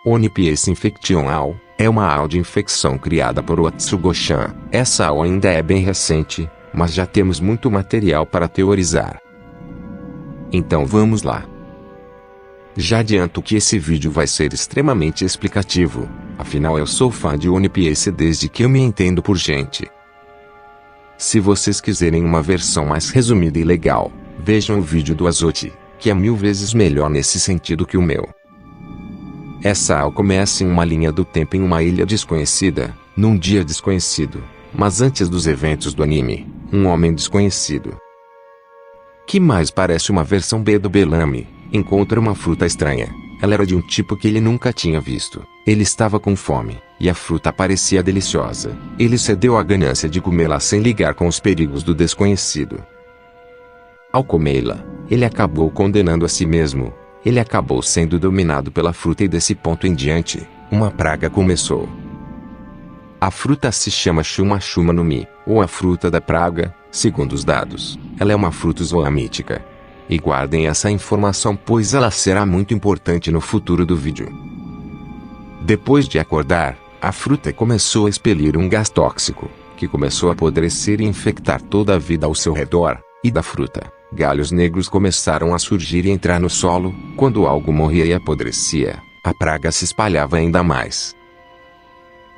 Onipiece Infection AO é uma AO de infecção criada por Otsugo-chan. Essa AO ainda é bem recente, mas já temos muito material para teorizar. Então vamos lá. Já adianto que esse vídeo vai ser extremamente explicativo, afinal eu sou fã de Onipiece desde que eu me entendo por gente. Se vocês quiserem uma versão mais resumida e legal, vejam o vídeo do Azote, que é 1000 vezes melhor nesse sentido que o meu. Essa AO começa em uma linha do tempo em uma ilha desconhecida, num dia desconhecido, mas antes dos eventos do anime, um homem desconhecido, que mais parece uma versão B do Bellamy, encontra uma fruta estranha. Ela era de um tipo que ele nunca tinha visto. Ele estava com fome, e a fruta parecia deliciosa. Ele cedeu à ganância de comê-la sem ligar com os perigos do desconhecido. Ao comê-la, ele acabou condenando a si mesmo. Ele acabou sendo dominado pela fruta e desse ponto em diante, uma praga começou. A fruta se chama Shuma Shuma no Mi, ou a fruta da praga, segundo os dados. Ela é uma fruta zoamítica. E guardem essa informação pois ela será muito importante no futuro do vídeo. Depois de acordar, a fruta começou a expelir um gás tóxico, que começou a apodrecer e infectar toda a vida ao seu redor, e da fruta, galhos negros começaram a surgir e entrar no solo. Quando algo morria e apodrecia, a praga se espalhava ainda mais,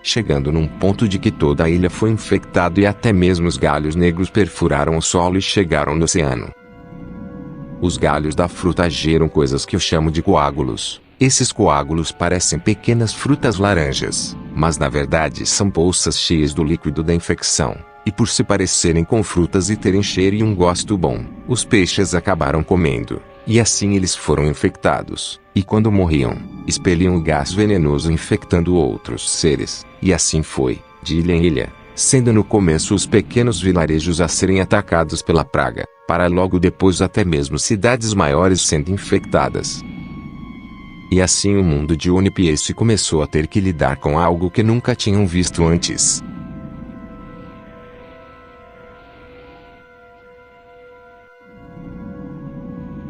chegando num ponto de que toda a ilha foi infectada e até mesmo os galhos negros perfuraram o solo e chegaram no oceano. Os galhos da fruta geram coisas que eu chamo de coágulos. Esses coágulos parecem pequenas frutas laranjas, mas na verdade são bolsas cheias do líquido da infecção. E por se parecerem com frutas e terem cheiro e um gosto bom, os peixes acabaram comendo, e assim eles foram infectados. E quando morriam, expeliam o gás venenoso infectando outros seres. E assim foi, de ilha em ilha, sendo no começo os pequenos vilarejos a serem atacados pela praga, para logo depois até mesmo cidades maiores sendo infectadas. E assim o mundo de Onipiece começou a ter que lidar com algo que nunca tinham visto antes.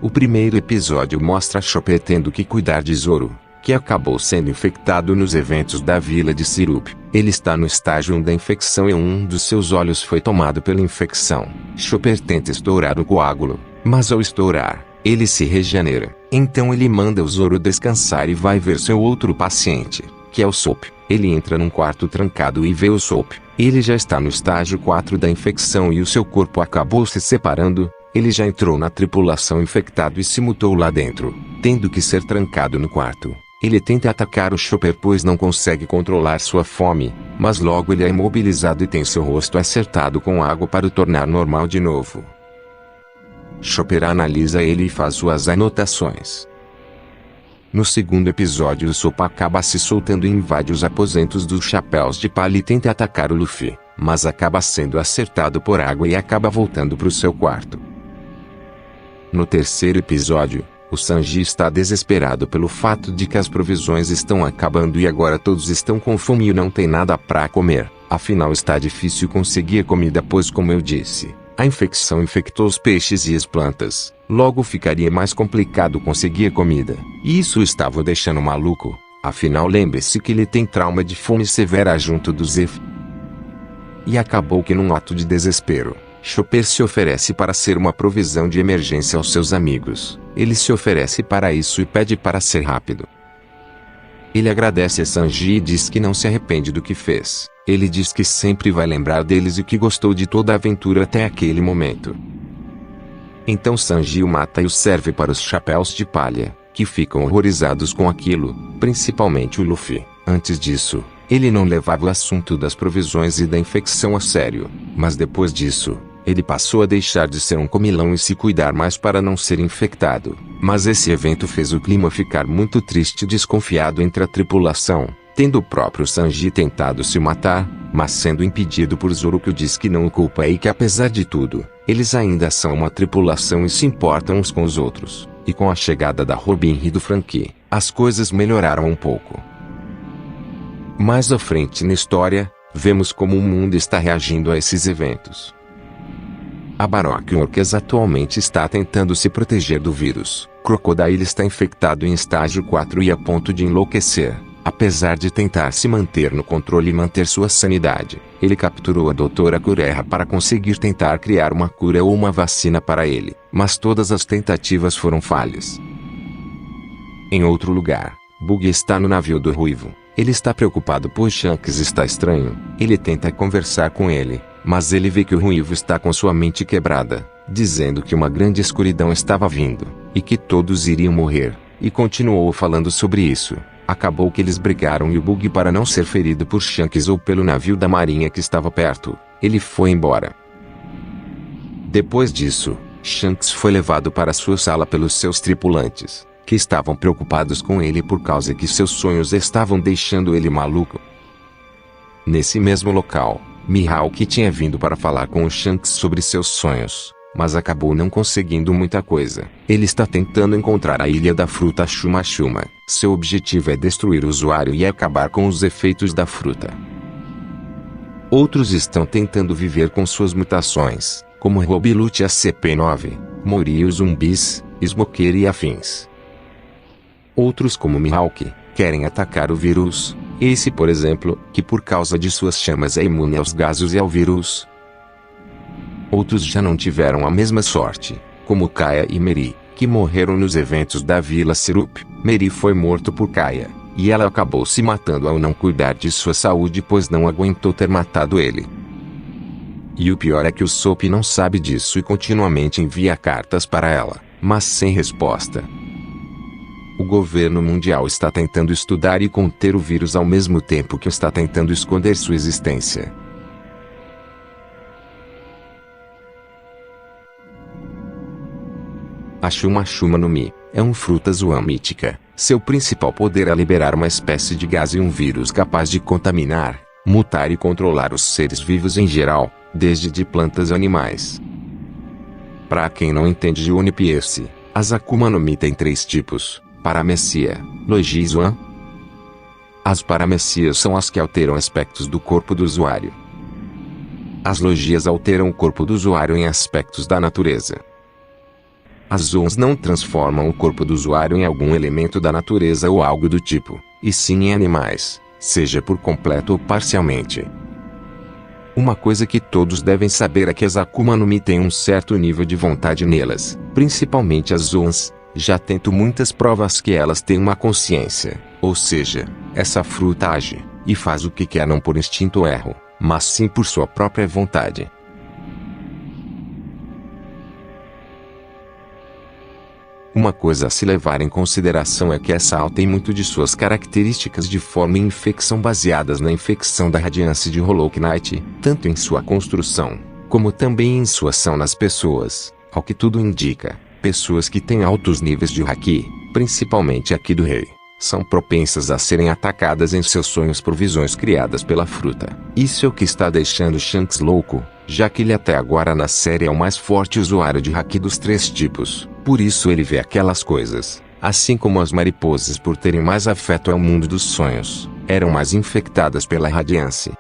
O primeiro episódio mostra Chopper tendo que cuidar de Zoro, que acabou sendo infectado nos eventos da vila de Sirup. Ele está no estágio 1 da infecção e um dos seus olhos foi tomado pela infecção. Chopper tenta estourar o coágulo, mas ao estourar, ele se regenera. Então ele manda o Zoro descansar e vai ver seu outro paciente, que é o Sop. Ele entra num quarto trancado e vê o Sop. Ele já está no estágio 4 da infecção e o seu corpo acabou se separando. Ele já entrou na tripulação infectado e se mutou lá dentro, tendo que ser trancado no quarto. Ele tenta atacar o Chopper pois não consegue controlar sua fome, mas logo ele é imobilizado e tem seu rosto acertado com água para o tornar normal de novo. Chopper analisa ele e faz suas anotações. No segundo episódio o Sop acaba se soltando e invade os aposentos dos Chapéus de Palha e tenta atacar o Luffy, mas acaba sendo acertado por água e acaba voltando para o seu quarto. No terceiro episódio, o Sanji está desesperado pelo fato de que as provisões estão acabando e agora todos estão com fome e não tem nada para comer. Afinal está difícil conseguir comida pois, como eu disse, a infecção infectou os peixes e as plantas. Logo ficaria mais complicado conseguir comida. E isso estava o deixando maluco. Afinal lembre-se que ele tem trauma de fome severa junto do Zef. E acabou que num ato de desespero, Chopper se oferece para ser uma provisão de emergência aos seus amigos. Ele se oferece para isso e pede para ser rápido. Ele agradece a Sanji e diz que não se arrepende do que fez. Ele diz que sempre vai lembrar deles e que gostou de toda a aventura até aquele momento. Então Sanji o mata e o serve para os Chapéus de Palha, que ficam horrorizados com aquilo, principalmente o Luffy. Antes disso, ele não levava o assunto das provisões e da infecção a sério, mas depois disso, ele passou a deixar de ser um comilão e se cuidar mais para não ser infectado. Mas esse evento fez o clima ficar muito triste e desconfiado entre a tripulação, tendo o próprio Sanji tentado se matar, mas sendo impedido por Zoro que diz que não o culpa e que apesar de tudo, eles ainda são uma tripulação e se importam uns com os outros. E com a chegada da Robin e do Franky, as coisas melhoraram um pouco. Mais à frente na história, vemos como o mundo está reagindo a esses eventos. A Baroque Orcas atualmente está tentando se proteger do vírus. Crocodile está infectado em estágio 4 e a ponto de enlouquecer. Apesar de tentar se manter no controle e manter sua sanidade, ele capturou a Doutora Kureha para conseguir tentar criar uma cura ou uma vacina para ele, mas todas as tentativas foram falhas. Em outro lugar, Buggy está no navio do Ruivo. Ele está preocupado pois Shanks está estranho. Ele tenta conversar com ele, mas ele vê que o Ruivo está com sua mente quebrada, dizendo que uma grande escuridão estava vindo, e que todos iriam morrer, e continuou falando sobre isso. Acabou que eles brigaram e o Buggy, para não ser ferido por Shanks ou pelo navio da marinha que estava perto, ele foi embora. Depois disso, Shanks foi levado para sua sala pelos seus tripulantes, que estavam preocupados com ele por causa que seus sonhos estavam deixando ele maluco. Nesse mesmo local, Mihawk tinha vindo para falar com o Shanks sobre seus sonhos, mas acabou não conseguindo muita coisa. Ele está tentando encontrar a Ilha da Fruta Shuma Shuma. Seu objetivo é destruir o usuário e acabar com os efeitos da fruta. Outros estão tentando viver com suas mutações, como Robilut SCP-9, Mori e os zumbis, Smoker e afins. Outros, como Mihawk, querem atacar o vírus. Esse, por exemplo, que por causa de suas chamas é imune aos gases e ao vírus. Outros já não tiveram a mesma sorte, como Kaia e Meri, que morreram nos eventos da Vila Sirup. Meri foi morto por Kaia, e ela acabou se matando ao não cuidar de sua saúde pois não aguentou ter matado ele. E o pior é que o Soap não sabe disso e continuamente envia cartas para ela, mas sem resposta. O governo mundial está tentando estudar e conter o vírus ao mesmo tempo que está tentando esconder sua existência. A Shuma Shuma no Mi é uma fruta zoan mítica. Seu principal poder é liberar uma espécie de gás e um vírus capaz de contaminar, mutar e controlar os seres vivos em geral, desde de plantas a animais. Para quem não entende de One Piece, as Akuma no Mi têm 3 tipos: Paramecia, Logia e Zoan. As Paramecias são as que alteram aspectos do corpo do usuário. As Logias alteram o corpo do usuário em aspectos da natureza. As Zoans não transformam o corpo do usuário em algum elemento da natureza ou algo do tipo, e sim em animais, seja por completo ou parcialmente. Uma coisa que todos devem saber é que as Akuma no Mi têm um certo nível de vontade nelas, principalmente as Zoans. Já tento muitas provas que elas têm uma consciência, ou seja, essa fruta age, e faz o que quer não por instinto ou erro, mas sim por sua própria vontade. Uma coisa a se levar em consideração é que essa AL tem muito de suas características de forma e infecção baseadas na infecção da radiância de Hollow Knight, tanto em sua construção, como também em sua ação nas pessoas. Ao que tudo indica, pessoas que têm altos níveis de Haki, principalmente aqui do rei, são propensas a serem atacadas em seus sonhos por visões criadas pela fruta. Isso é o que está deixando Shanks louco, já que ele até agora na série é o mais forte usuário de Haki dos 3 tipos. Por isso ele vê aquelas coisas, assim como as mariposas por terem mais afeto ao mundo dos sonhos, eram mais infectadas pela radiância.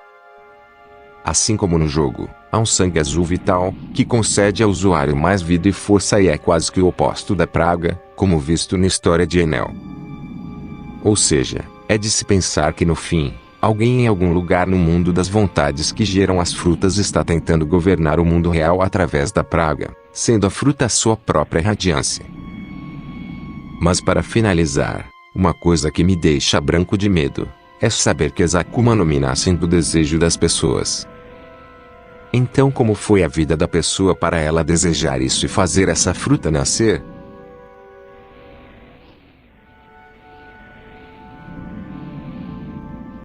Assim como no jogo, há um sangue azul vital, que concede ao usuário mais vida e força e é quase que o oposto da praga, como visto na história de Enel. Ou seja, é de se pensar que no fim, alguém em algum lugar no mundo das vontades que geram as frutas está tentando governar o mundo real através da praga, sendo a fruta a sua própria radiância. Mas para finalizar, uma coisa que me deixa branco de medo, é saber que as Akuma no Mi nascem do desejo das pessoas. Então como foi a vida da pessoa para ela desejar isso e fazer essa fruta nascer?